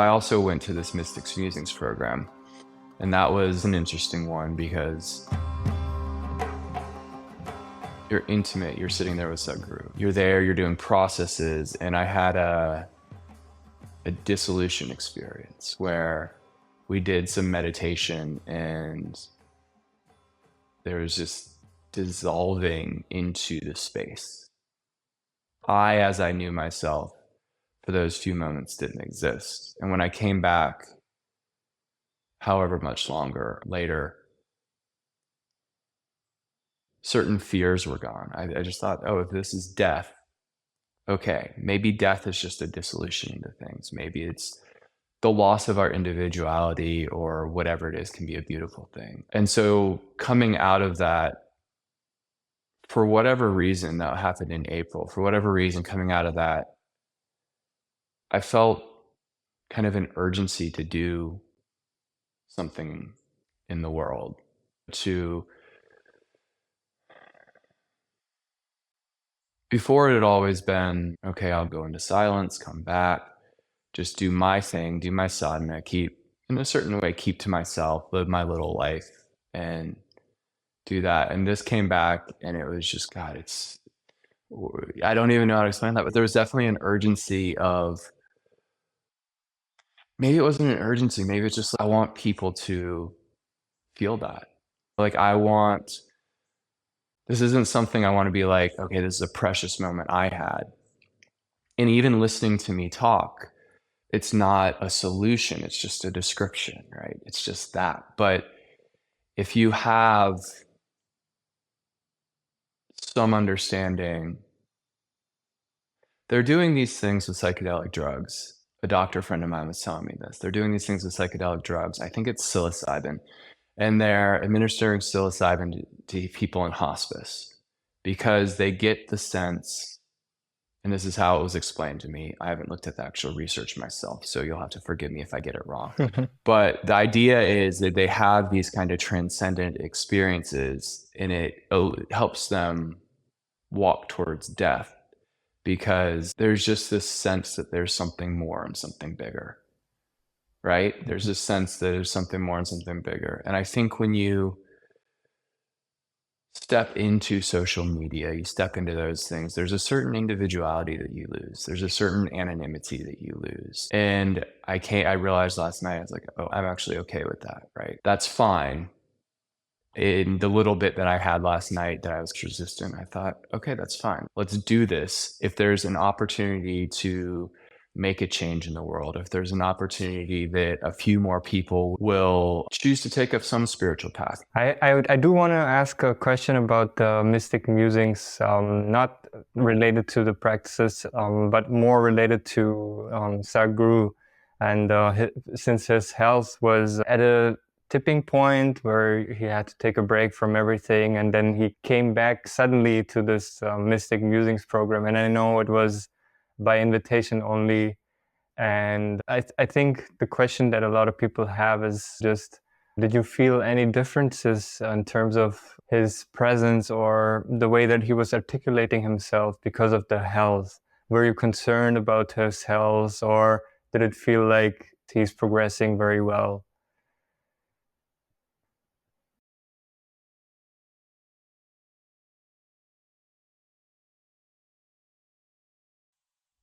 I also went to this Mystic Musings program, and that was an interesting one because you're intimate, you're sitting there with Sadhguru. You're there, you're doing processes, and I had a dissolution experience where we did some meditation and there was just dissolving into the space. As I knew myself, for those few moments didn't exist. And when I came back, however much longer later, certain fears were gone. I just thought, oh, if this is death, okay, maybe death is just a dissolution into things. Maybe it's the loss of our individuality or whatever it is can be a beautiful thing. And so coming out of that, for whatever reason, that happened in April, for whatever reason, coming out of that, I felt kind of an urgency to do something in the world, before it had always been, okay, I'll go into silence, come back, just do my thing, do my sadhana, keep, in a certain way, keep to myself, live my little life and do that. And this came back and it was just, God, I don't even know how to explain that, but there was definitely an urgency of, maybe it wasn't an urgency, maybe it's just, I want people to feel that. Like this isn't something I want to be like, okay, this is a precious moment I had. And even listening to me talk, it's not a solution, it's just a description, right? It's just that. But if you have some understanding, they're doing these things with psychedelic drugs. A doctor friend of mine was telling me this. They're doing these things with psychedelic drugs. I think it's psilocybin. And they're administering psilocybin to people in hospice because they get the sense, and this is how it was explained to me. I haven't looked at the actual research myself, so you'll have to forgive me if I get it wrong. But the idea is that they have these kind of transcendent experiences, and it helps them walk towards death because there's just this sense that there's something more and something bigger, right? There's this sense that there's something more and something bigger. And I think when you step into social media, you step into those things, there's a certain individuality that you lose. There's a certain anonymity that you lose. And I realized last night, I was like, oh, I'm actually okay with that, right? That's fine. In the little bit that I had last night that I was resistant, I thought, okay, that's fine. Let's do this. If there's an opportunity to make a change in the world, if there's an opportunity that a few more people will choose to take up some spiritual path. I do want to ask a question about the Mystic Musings, not related to the practices, but more related to Sadhguru. And since his health was at a tipping point where he had to take a break from everything, and then he came back suddenly to this Mystic Musings program, and I know it was by invitation only. And I think the question that a lot of people have is just, did you feel any differences in terms of his presence or the way that he was articulating himself because of the health? Were you concerned about his health, or did it feel like he's progressing very well?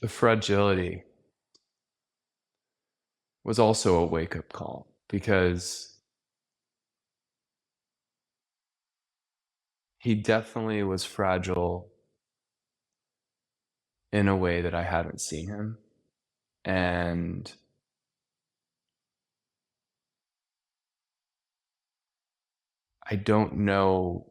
The fragility was also a wake-up call because he definitely was fragile in a way that I hadn't seen him. And I don't know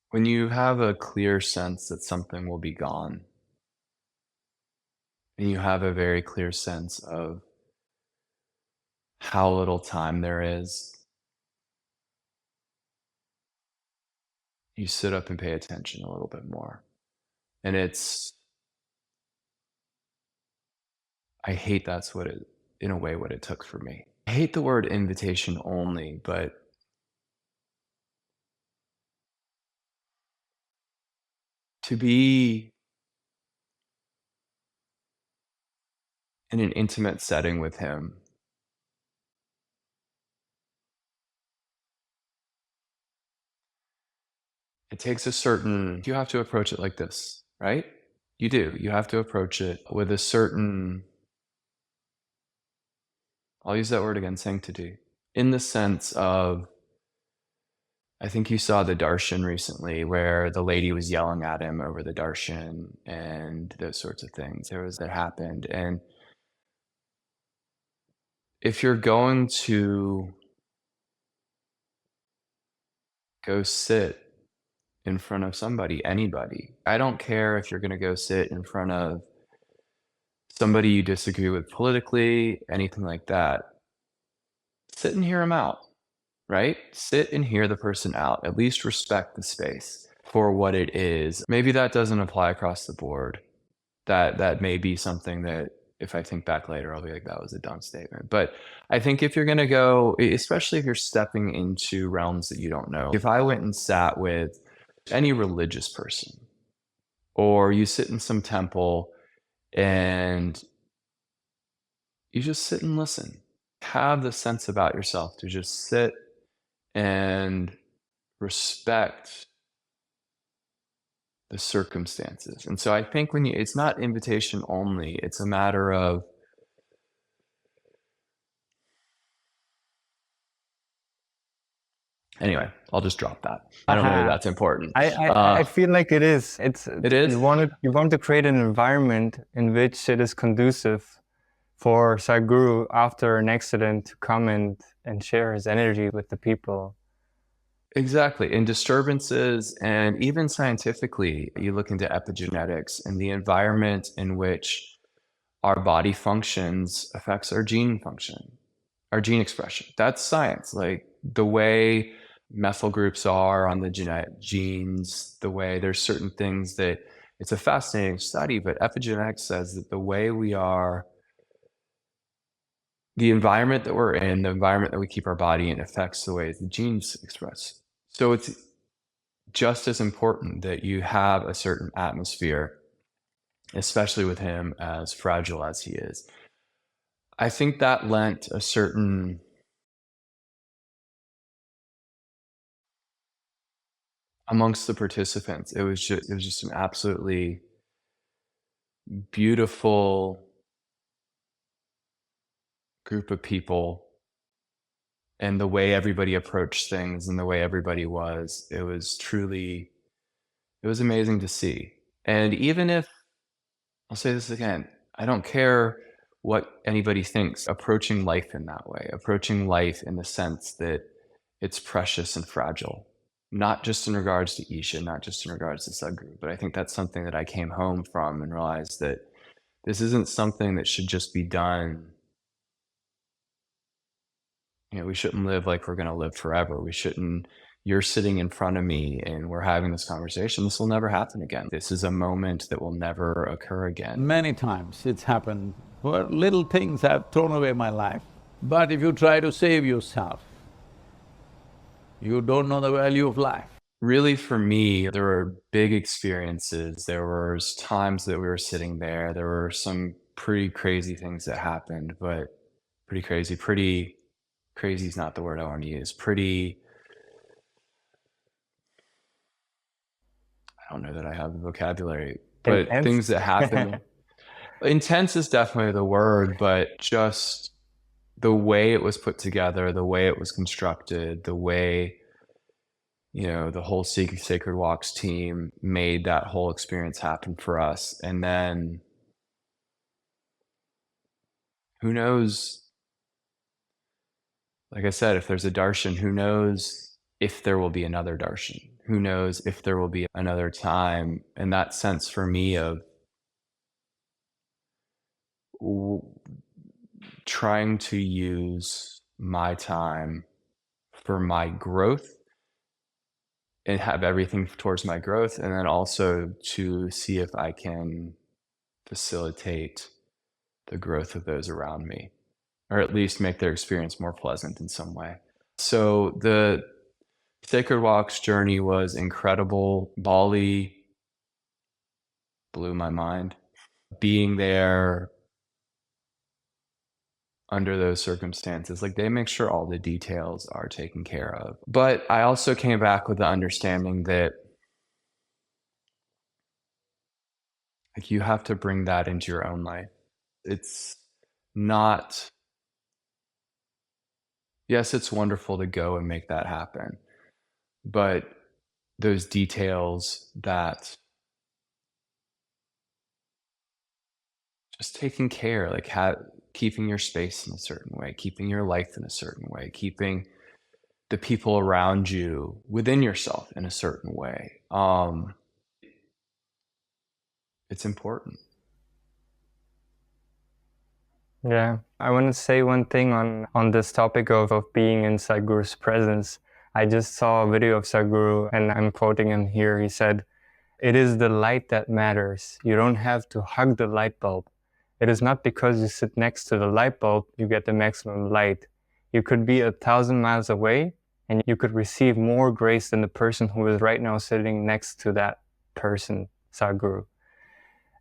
when you have a clear sense that something will be gone, and you have a very clear sense of how little time there is, you sit up and pay attention a little bit more. And I hate that's what it in a way what it took for me. I hate the word invitation only, but to be in an intimate setting with him, it takes a certain, you have to approach it like this, right? You do. You have to approach it with a certain, I'll use that word again, sanctity, in the sense of, I think you saw the darshan recently where the lady was yelling at him over the darshan and those sorts of things. There was that happened. And if you're going to go sit in front of somebody, anybody, I don't care if you're going to go sit in front of somebody you disagree with politically, anything like that, sit and hear them out, right? Sit and hear the person out. At least respect the space for what it is. Maybe that doesn't apply across the board. That may be something that if I think back later, I'll be like, that was a dumb statement. But I think if you're going to go, especially if you're stepping into realms that you don't know, if I went and sat with any religious person, or you sit in some temple and you just sit and listen, have the sense about yourself to just sit and respect the circumstances. And so I think when it's not invitation only, it's a matter of, anyway, I'll just drop that. I don't know that that's important. I feel like it is. It is? You want to create an environment in which it is conducive for Sadhguru after an accident to come and share his energy with the people. Exactly. In disturbances, and even scientifically, you look into epigenetics, and the environment in which our body functions affects our gene function, our gene expression. That's science. Like the way methyl groups are on the genes, the way there's certain things that it's a fascinating study, but epigenetics says that the way we are, the environment that we're in, the environment that we keep our body in affects the way the genes express. So it's just as important that you have a certain atmosphere, especially with him as fragile as he is. I think that lent a certain amongst the participants. It was just an absolutely beautiful group of people, and the way everybody approached things and the way everybody was, it was amazing to see. And even if, I'll say this again, I don't care what anybody thinks, approaching life in that way, approaching life in the sense that it's precious and fragile, not just in regards to Isha, not just in regards to Sadhguru, but I think that's something that I came home from and realized that this isn't something that should just be done. You know, we shouldn't live like we're going to live forever. We shouldn't, you're sitting in front of me and we're having this conversation. This will never happen again. This is a moment that will never occur again. Many times it's happened where little things have thrown away my life. But if you try to save yourself, you don't know the value of life. Really, for me, there were big experiences. There were times that we were sitting there. There were some pretty crazy things that happened, but pretty crazy is not the word I want to use. I don't know that I have the vocabulary, but Intense. things that happen. Intense is definitely the word, but just the way it was put together, the way it was constructed, the way, you know, the whole Sacred Walks team made that whole experience happen for us. And then who knows, like I said, if there's a darshan, who knows if there will be another darshan? Who knows if there will be another time? And that sense for me of trying to use my time for my growth and have everything towards my growth, and then also to see if I can facilitate the growth of those around me. or at least make their experience more pleasant in some way. So the Sacred Walks journey was incredible. Bali blew my mind. Being there under those circumstances, like they make sure all the details are taken care of. But I also came back with the understanding that like you have to bring that into your own life. It's not, yes, it's wonderful to go and make that happen, but those details that just taking care, like keeping your space in a certain way, keeping your life in a certain way, keeping the people around you within yourself in a certain way. It's important. Yeah, I want to say one thing on this topic of being in Sadhguru's presence. I just saw a video of Sadhguru, and I'm quoting him here. He said, "It is the light that matters. You don't have to hug the light bulb. It is not because you sit next to the light bulb you get the maximum light. You could be 1,000 miles away, and you could receive more grace than the person who is right now sitting next to that person, Sadhguru."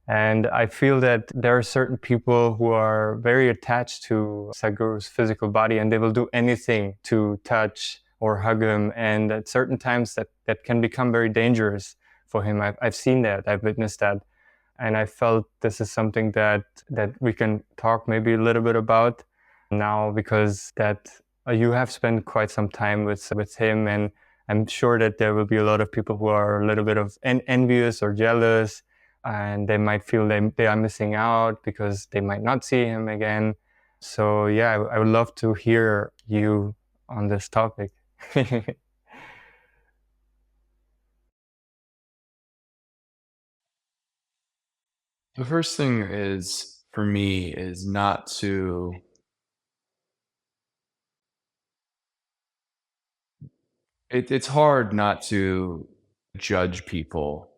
And I feel that there are certain people who are very attached to Sadhguru's physical body, and they will do anything to touch or hug him. And at certain times that can become very dangerous for him. I've seen that, I've witnessed that. And I felt this is something that we can talk maybe a little bit about now, because that you have spent quite some time with him, and I'm sure that there will be a lot of people who are a little bit of envious or jealous, and they might feel they are missing out because they might not see him again. So yeah, I would love to hear you on this topic. The first thing is, for me, is not to it's hard not to judge people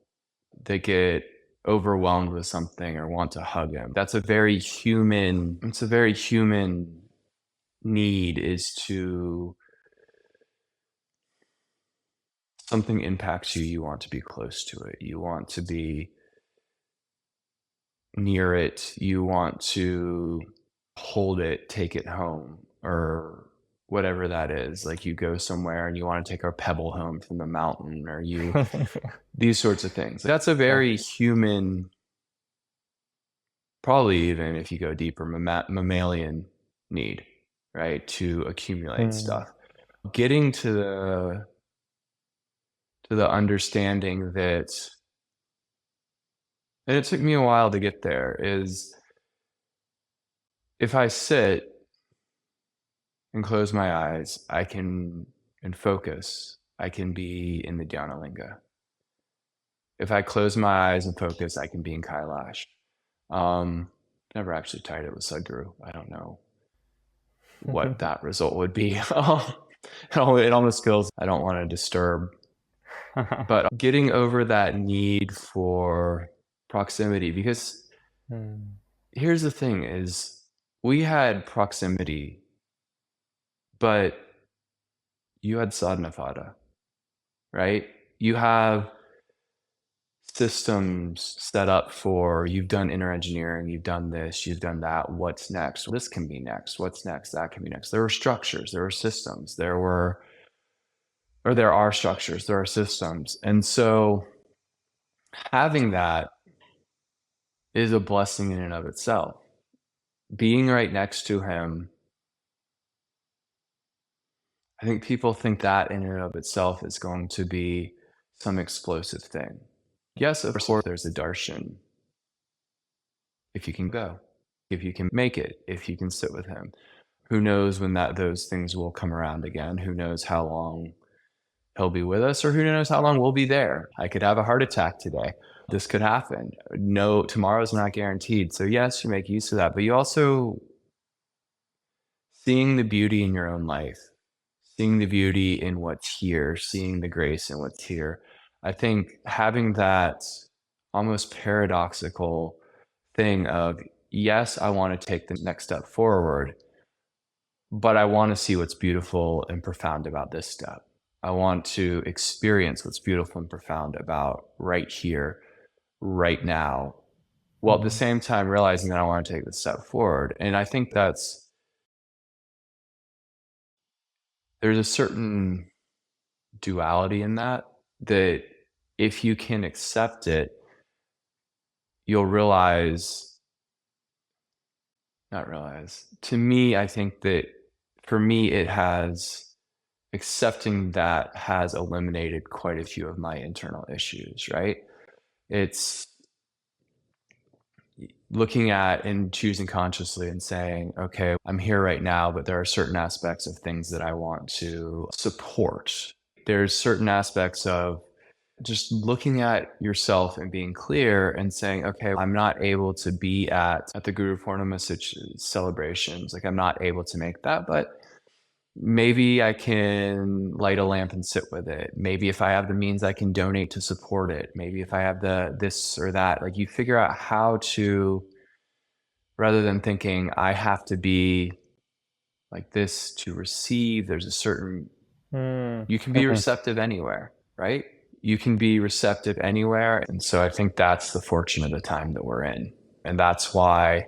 that get overwhelmed with something or want to hug him. It's a very human need, is to, something impacts you, you want to be close to it. You want to be near it. You want to hold it, take it home, or whatever that is. Like you go somewhere and you want to take a pebble home from the mountain, or these sorts of things. That's a very human, probably even if you go deeper, mammalian need, right? To accumulate stuff. Getting to the understanding that, and it took me a while to get there, is if I sit and close my eyes, and focus, I can be in the Dhyanalinga. If I close my eyes and focus, I can be in Kailash. Never actually tried it with Sadhguru. I don't know what that result would be. It almost feels I don't want to disturb. But getting over that need for proximity, because here's the thing is, we had proximity, but you had sadhanavada, right? You have systems set up for, you've done inner engineering, you've done this, you've done that. What's next? This can be next. What's next? That can be next. There were structures, there were systems, there are structures, there are systems. And so having that is a blessing in and of itself. Being right next to him, I think people think that in and of itself is going to be some explosive thing. Yes, of course, there's a darshan. If you can go, if you can make it, if you can sit with him. Who knows when those things will come around again? Who knows how long he'll be with us, or who knows how long we'll be there? I could have a heart attack today. This could happen. No, tomorrow's not guaranteed. So yes, you make use of that, but you also seeing the beauty in your own life, seeing the beauty in what's here, seeing the grace in what's here. I think having that almost paradoxical thing of, yes, I want to take the next step forward, but I want to see what's beautiful and profound about this step. I want to experience what's beautiful and profound about right here, right now, while at the same time realizing that I want to take this step forward. And I think there's a certain duality in that if you can accept it, you'll to me, I think that for me, accepting that has eliminated quite a few of my internal issues, right? It's looking at and choosing consciously and saying, okay, I'm here right now, but there are certain aspects of things that I want to support. There's certain aspects of just looking at yourself and being clear and saying, okay, I'm not able to be at the Guru Purnima celebrations. Like, I'm not able to make that, but maybe I can light a lamp and sit with it. Maybe if I have the means, I can donate to support it. Maybe if I have this or that, like, you figure out how to, rather than thinking I have to be like this to receive, there's a certain, you can be receptive anywhere, right? You can be receptive anywhere. And so I think that's the fortune of the time that we're in. And that's why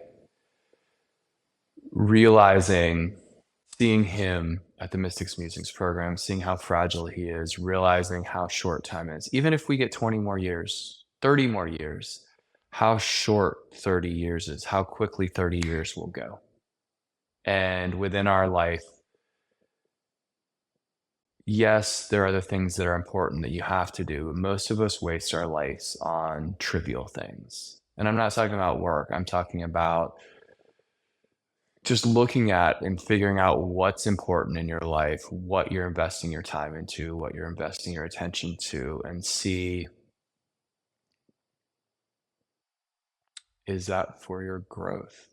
seeing him at the Mystic Musings program, seeing how fragile he is, realizing how short time is, even if we get 20 more years, 30 more years, how short 30 years is, how quickly 30 years will go. And within our life, yes, there are the things that are important that you have to do. Most of us waste our lives on trivial things. And I'm not talking about work. I'm talking about just looking at and figuring out what's important in your life, what you're investing your time into, what you're investing your attention to, and see, is that for your growth?